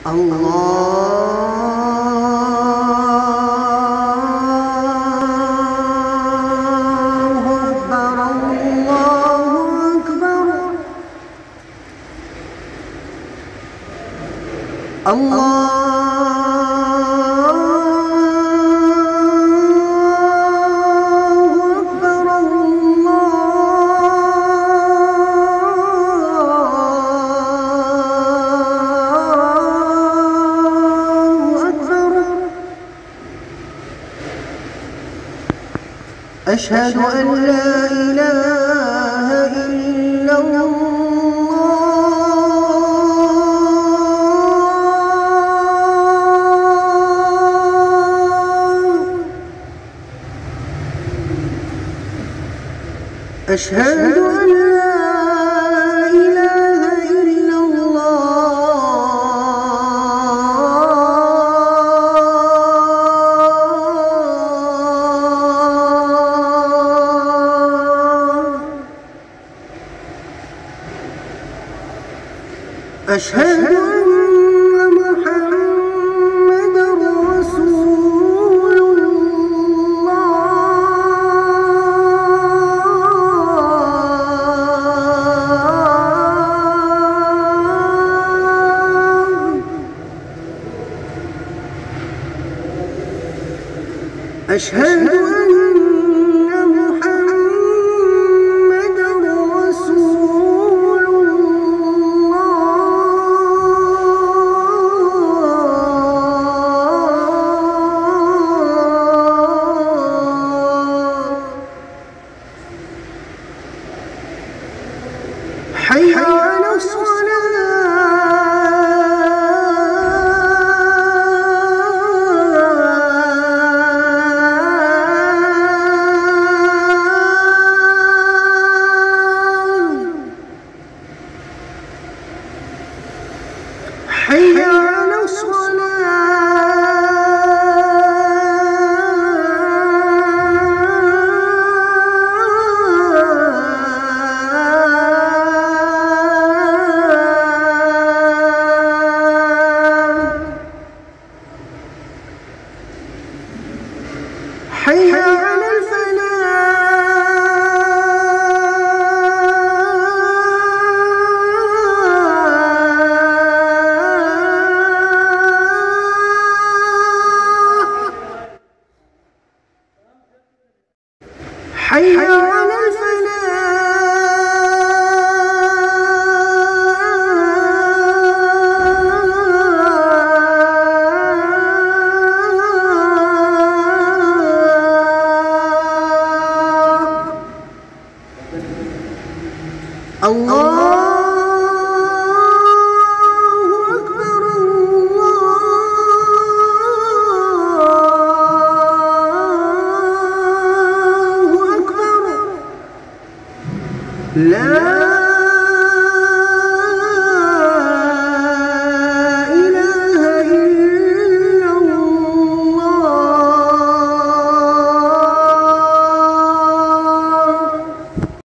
الله أكبر الله أكبر الله أشهد أن لا إله إلا الله أشهد أن لا إله إلا أشهد أن محمدًا رسول الله أشهد أن محمدًا رسول حي على حي على حي على حي على الله أكبر الله أكبر لا